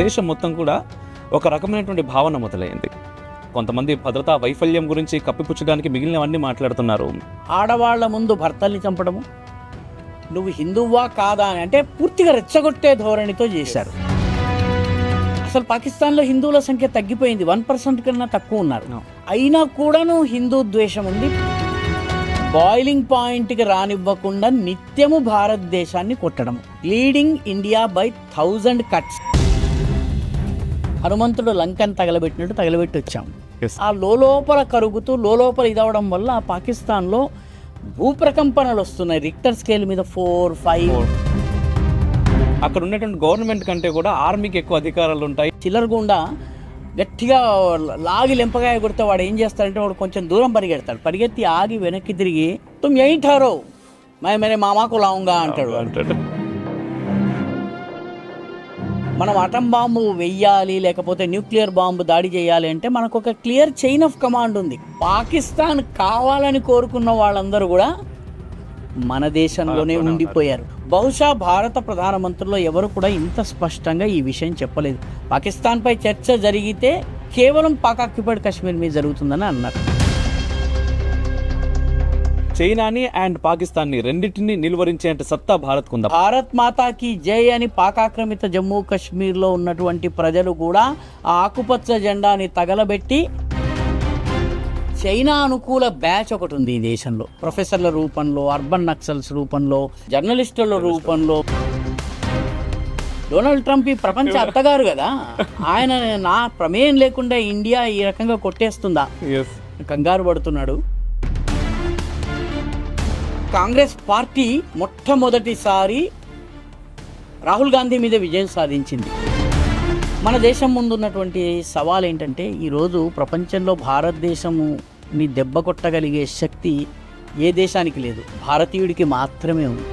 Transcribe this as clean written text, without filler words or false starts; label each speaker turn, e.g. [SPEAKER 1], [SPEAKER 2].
[SPEAKER 1] దేశం మొత్తం కూడా ఒక రకమైనటువంటి భావన మొదలైంది. కొంతమంది భద్రతా వైఫల్యం గురించి కప్పిపుచ్చడానికి మిగిలినవన్నీ మాట్లాడుతున్నారు.
[SPEAKER 2] ఆడవాళ్ల ముందు భర్తల్ని చంపడము, నువ్వు హిందువా కాదా అని అంటే పూర్తిగా రెచ్చగొట్టే ధోరణితో చేశారు. అసలు పాకిస్తాన్లో హిందువుల సంఖ్య తగ్గిపోయింది, 1% కన్నా తక్కువ ఉన్నారు. అయినా కూడాను హిందూ ద్వేషం ఉంది. బాయిలింగ్ పాయింట్కి రానివ్వకుండా నిత్యము భారతదేశాన్ని కొట్టడం, లీడింగ్ ఇండియా బై 1000 cuts. హనుమంతుడు లంకను తగలబెట్టినట్టు తగలబెట్టి వచ్చాం. ఆ లోపల కరుగుతూ లోపల ఇదవడం వల్ల పాకిస్తాన్లో భూప్రకంపనలు వస్తున్నాయి. రిక్టర్ స్కేల్ మీద 4, 5.
[SPEAKER 1] అక్కడ ఉన్నటువంటి గవర్నమెంట్ కంటే కూడా ఆర్మీకి ఎక్కువ అధికారాలు ఉంటాయి.
[SPEAKER 2] చిల్లరగుండా గట్టిగా లాగి లెంపగాయ కొడితే వాడు ఏం చేస్తాడంటే వాడు కొంచెం దూరం పరిగెత్తి ఆగి వెనక్కి తిరిగి తుమ్ యహీ ఠహరో మై మేరే మామాకు లావుంగా అంటాడు. మనం అటం బాంబు వెయ్యాలి లేకపోతే న్యూక్లియర్ బాంబు దాడి చేయాలి అంటే మనకు ఒక క్లియర్ చైన్ ఆఫ్ కమాండ్ ఉంది. పాకిస్తాన్ కావాలని కోరుకున్న వాళ్ళందరూ కూడా మన దేశంలోనే ఉండిపోయారు. బహుశా భారత ప్రధానమంత్రుల్లో ఎవరు కూడా ఇంత స్పష్టంగా ఈ విషయం చెప్పలేదు. పాకిస్తాన్పై చర్చ జరిగితే కేవలం పాక్ ఆక్యుపైడ్ కాశ్మీర్ మీద జరుగుతుందని అన్నారు.
[SPEAKER 1] చైనాని అండ్ పాకిస్తాన్ని రెండింటిని నిలువరించేంత సత్తా భారత్కు ఉందా?
[SPEAKER 2] భారత్ మాతాకి జై అని పాక్ ఆక్రమిత జమ్మూ కాశ్మీర్లో ఉన్నటువంటి ప్రజలు కూడా ఆ ఆకుపచ్చ జెండాని తగలబెట్టి చైనా అనుకూల బ్యాచ్ ఒకటి ఉంది ఈ దేశంలో. ప్రొఫెసర్ల రూపంలో, అర్బన్ నక్సల్స్ రూపంలో, జర్నలిస్టుల రూపంలో. డొనాల్డ్ ట్రంప్ ఈ ప్రపంచ అత్తగారు కదా, ఆయన నా ప్రమేయం లేకుండా ఇండియా ఈ రకంగా కొట్టేస్తుందా కంగారు పడుతున్నాడు. కాంగ్రెస్ పార్టీ మొట్టమొదటిసారి రాహుల్ గాంధీ మీద విజయం సాధించింది. మన దేశం ముందున్నటువంటి సవాల్ ఏంటంటే ఈరోజు ప్రపంచంలో భారతదేశముని దెబ్బ కొట్టగలిగే శక్తి ఏ దేశానికి లేదు, భారతీయుడికి మాత్రమే ఉంది.